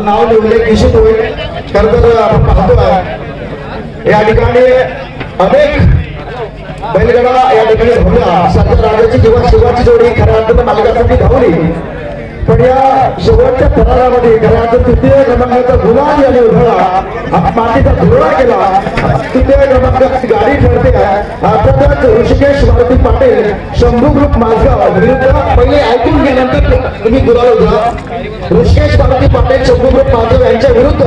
नाव लिहिलेले निश्चित होईल. खरं तर आपण पाहतोय या ठिकाणी अनेक बैलगाडा या ठिकाणी धावल्या. सध्या राजाची किंवा शिवाची जोडी खऱ्या अर्थाने मालकासाठी धावली, पण या शेवटच्या फरारामध्ये खऱ्या अर्थात तृतीय क्रमांकाचा गुलाल याने उधळला, मातीचा धुरळा केला. तृतीय क्रमांकाची गाडी ठरते अर्थातच ऋषिकेश मारुती पाटील शंभू ग्रुप माझगाव विरुद्ध. पहिले ऐकून गेल्यानंतर तुम्ही गुलाल उधळा. ऋषिकेश मारुती पाटील शंभू ग्रुप माझगाव यांच्या विरुद्ध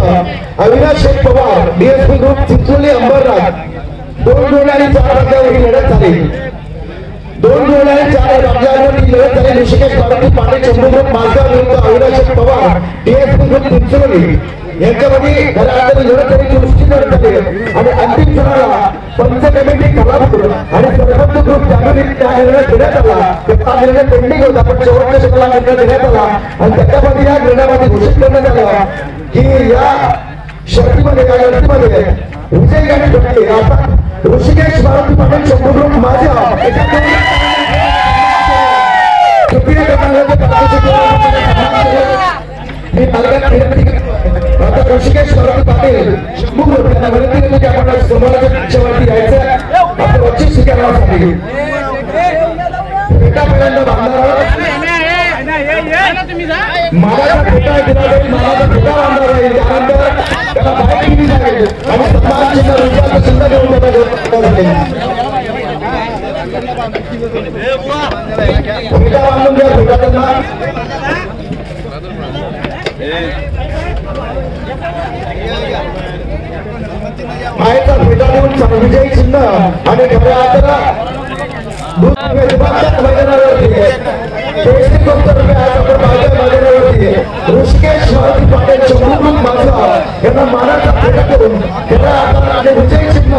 अविनाश शेख पवार DSP ग्रुप चिंचोली अंबरनाथ. 2 गोल आणि 4 राज्यावर ही लढत झाली. 2 गोल आणि 4 राज्यावर ही लढत झाली. ऋषिकेश मारुती पाटील शंभू ग्रुप माझगाव विरुद्ध अविनाश पवार DSP ग्रुप चिंचोली यांच्यामध्ये खऱ्या अर्थाने लढत झाली. कुस्ती लढत झाली आणि अंतिम क्षणाला पंच कमिटी कोल्हापूर आणि सरपंच ग्रुप त्यामध्ये त्या निर्णय देण्यात आला. त्या निर्णय पेंडिंग होता, पण शेवटच्या क्षणाला निर्णय देण्यात आला आणि त्याच्यामध्ये या निर्णयामध्ये घोषित करण्यात आलं की या शर्तीमध्ये या लढतीमध्ये विजय गाडी ठरली. अर्थात ऋषिकेश मारुती पाटील शंभू ग्रुप माझगाव तृतीय क्रमांकाचे ऋषिकेश मारुती पाटील शंभू ग्रुप यांना विनंती केली की आपण समोरच्या यायचं आपलं वचित स्वीकारण्यासाठी फेटा पहिल्यांदा बांधणार मालाचा फेटा दिला जाईल. मालाचा फेटा बांधणार आहे. त्यानंतर त्याला बाईक दिली जाईल आणि सन्मान चिन्ह रुपयाचं चिन्ह देऊन फेटा बांधून द्या. फेटा त्यांना मायेचा फेटा देऊन विजयी चिन्ह आणि खऱ्या अर्थानं ऋषिकेश मारुती पाटील शंभू ग्रुप माझगाव यांना मानाचा फेटा करून खऱ्या अर्थाने विजयी चिन्ह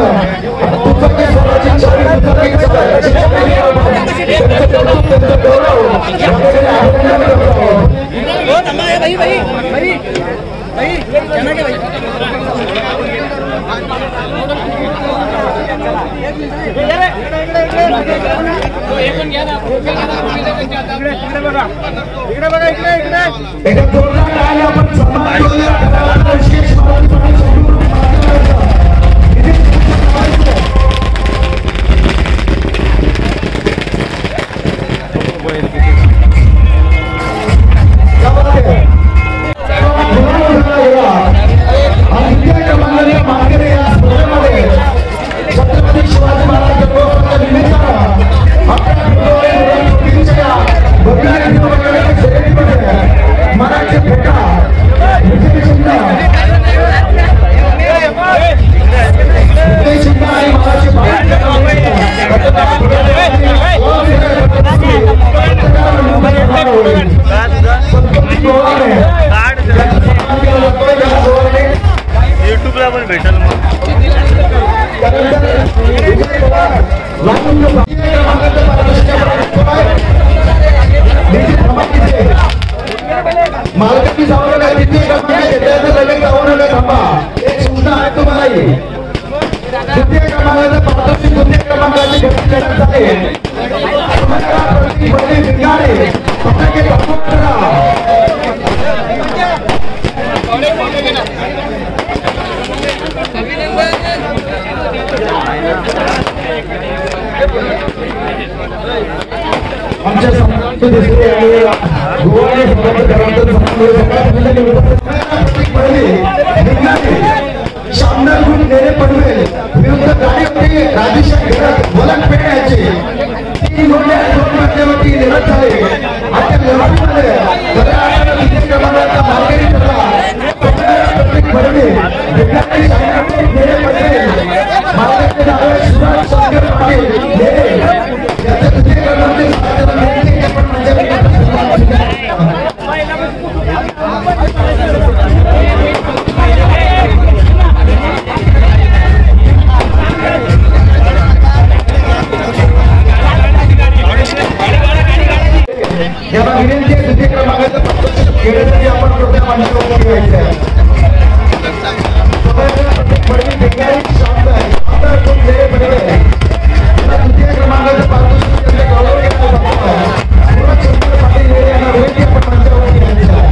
दुचाकी स्वराची मालकाची जाऊ नका. तिथे लगेच जाऊ नका. थांबा, एक सूचना आहे तुम्हाला. तृतीय क्रमांकाचा पारदर्शी तृतीय क्रमांकाची घटना झाली. आमच्या शामदार गुण नेरे पनवेल विरुद्ध गाडी होती राजेश वलन पेटण्याची 3 गोल्ड 2 माध्यमावरती लढत झाली. आता लढतीमध्ये तृतीय क्रमांकाचा मार्गेरी प्रतीक पडवे नेरे पनवेल मार्गाचे नाव सुभाष शंकर पाटील नेरे याच्या तृतीय क्रमांकाचे विनंती आहे. तृतीय क्रमांकाचं खेळण्यासाठी आपण कृपया मंचावर घ्यायचं आहे. तृतीय क्रमांकाचं पारितोषिक गौरव केला जातो. शंकर पाटील यांना विनंती आपण मंचावर घ्यायचं आहे.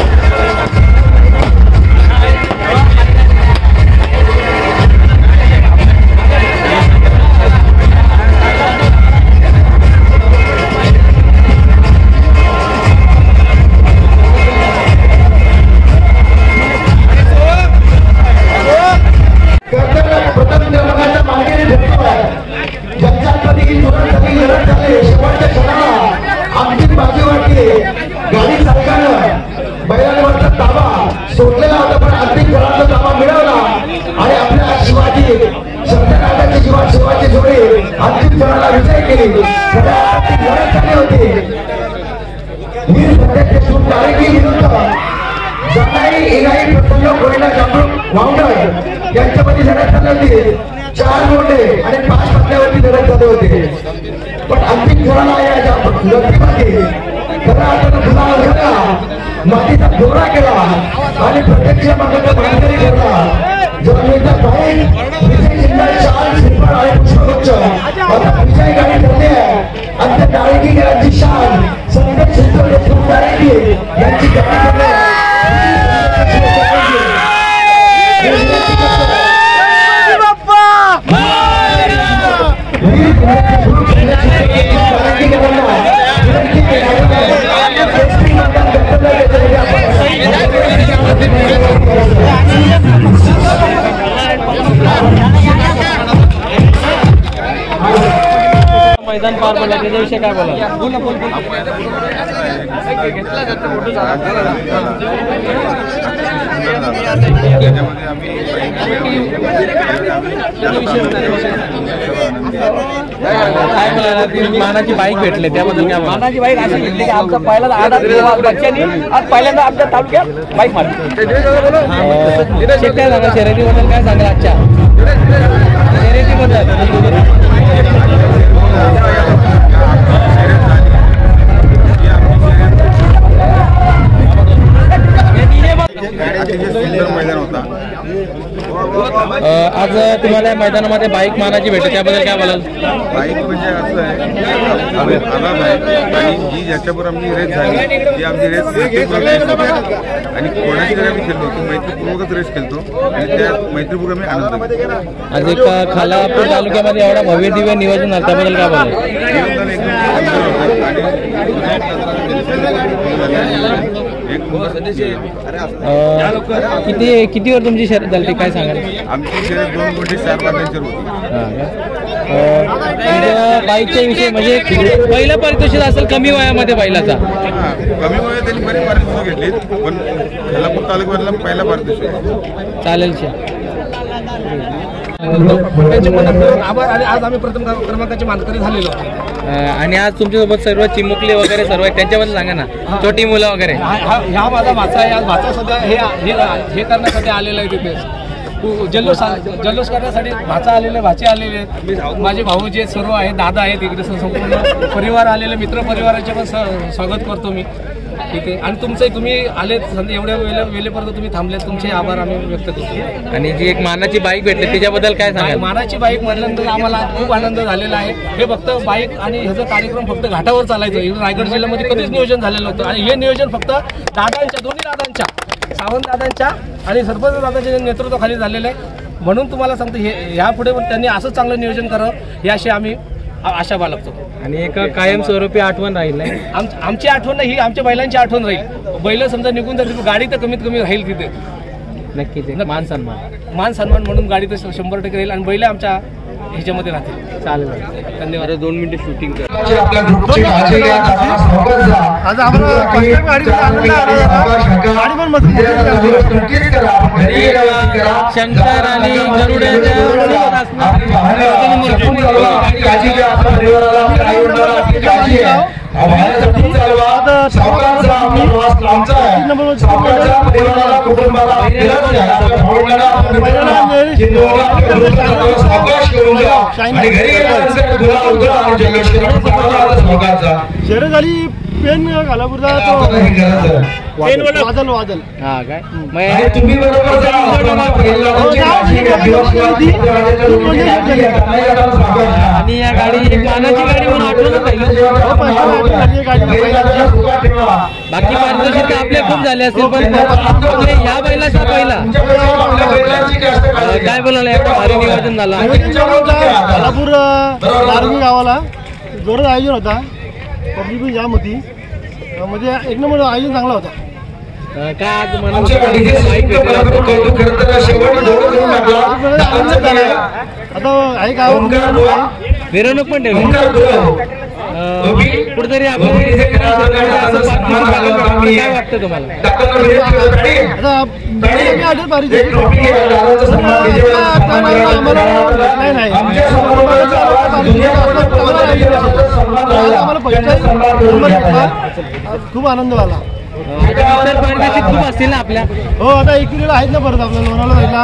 विजय केली लढत झाली होती वीर सध्याचे सूट तारकी विरुद्ध जनाई इनाई प्रसन्न कोयना जागरूक वाउंडर यांच्यामध्ये लढत झाली होती 4 मोठे आणि 5 पत्त्यावरती लढत झाली होती पण अंतिम खेळाला या लढतीमध्ये खरा हाताने गुलाल घेतला मातीचा दौरा केला आणि प्रत्यक्ष मार्गाचा मानकरी ठरला जमिनीचा बाहेर विजय जिंकणार 4 सिंपल आणि पुष्पगुच्छ आता विजय गाडी ठरली आहे आणि त्या तारकी यांची शान संदेश शिंदे तारकी यांची गाडी ठरली मैदान पार पडला त्याच्याविषयी काय बोला काय बोला मानाची बाईक भेटले त्याबद्दल काय मानाची बाईक अशी भेटली की आमचा पहिल्यांदा बच्चांनी आज पहिल्यांदा आमच्या तालुक्यात बाईक मारली काय सांगा शर्यतीबद्दल काय सांगा आजच्या शर्यतीबद्दल मैदान होता आज तुम्हाला मैदानामध्ये बाईक मानाची भेटते त्याबद्दल काय बोलाल बाईक म्हणजे असं आहे आराम आहे आणि ही ज्याच्यावर आमची रेस झाली ती आमची रेस आणि कोणाची जरी आम्ही खेळतो तो मैत्रीपूर्वकच रेस खेळतो आणि त्या मैत्रीपूर्वक आम्ही आनंद आज एक खालापूर तालुक्यामध्ये एवढा भव्य दिव्य नियोजन झालं त्याबद्दल काय बोलाल किती वर तुमची शर्यत झाली काय सांगाल आमची शर्यत 2 कोटी 4 बायकांची होती बाईकच्या विषयी म्हणजे पहिलं पारितोषिक असेल कमी वयामध्ये बैलाचा कमी वयात त्यांनी बरी पारितोषिक घेतली पण खालापूर तालुक्यातला पहिला पारितोषिक चालेल त्यांच्या मनात आभार आणि आज आम्ही प्रथम क्रमांकाचे मानकरी झालेलो आणि आज तुमच्यासोबत सर्व चिमुकले वगैरे सर्व आहेत त्यांच्याबद्दल सांगा ना छोटी मुलं वगैरे ह्या माझा भाचा आहे आज भाचा सध्या हे करण्यासाठी आलेला आहे तिथे जल्लोष करण्यासाठी भाचा आलेले भाचे आलेले आहेत माझे भाऊ जे सर्व आहेत दादा आहेत इकडे संपूर्ण परिवार आलेले मित्र परिवाराचे पण स्वागत करतो मी तिथे आणि तुमचं तुम्ही आलेत एवढ्या वेळेपर्यंत तुम्ही थांबलेत तुमचे आभार आम्ही व्यक्त करतो आणि जी एक मानाची बाईक भेटली त्याच्याबद्दल काय सांगा मानाची बाईक म्हटल्यानंतर आम्हाला खूप आनंद झालेला आहे हे फक्त बाईक आणि ह्याचा कार्यक्रम फक्त घाटावर चालायचं इकडे रायगड जिल्ह्यामध्ये कधीच नियोजन झालेलं होतं आणि हे नियोजन फक्त दादांच्या दोन्ही दादांच्या सावंत दादांच्या आणि सरपंच दादांच्या नेतृत्वाखाली झालेलं आहे म्हणून तुम्हाला सांगतो हे यापुढे त्यांनी असं चांगलं नियोजन करावं याशी आम्ही आशा बाळगतो आणि एक कायमस्वरूपी आठवण राहील नाही आमची आठवण ही आमच्या बैलांची आठवण राहील बैल समजा निघून जातील गाडी तर कमीत कमी राहील तिथे नक्कीच मान सन्मान म्हणून गाडी तर 100% राहील आणि बैल आमच्या ह्याच्यामध्ये राहतील चालेल धन्यवाद 2 मिनिटं शूटिंग शंकर आणि शर्यत झाली पेन खालापूरचा वादल वादल हा काय आणि या गाडी एक मानाची गाडी म्हणून आठवण बाकी पारितोषिक आपले खूप झाले असतील पण या बैलाचा पहिला काय बोलायला एवढं भारी नियोजन झाला खालापूर नारंगी गावाला जोरात आयोजन होता पब्लिक पण जाम होती म्हणजे एक नंबर आयोजन चांगला होता काय आज आता आहे का मिरवणूक पण ठेवली कुठेतरी काय वाटतं तुम्हाला आता सगळी आठवत भारी एक ट्रॉफी दादाचा सन्मान विजयवाला सन्मान नाही नाही आमच्या समोर आम्हाला खूप आनंद झाला. खूप असतील ना आपल्या. हो आता 1 किलोला आहेत ना परत आपल्या लोणावळा जायला.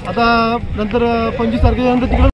आता नंतर 25 तारखेनंतर तिकडे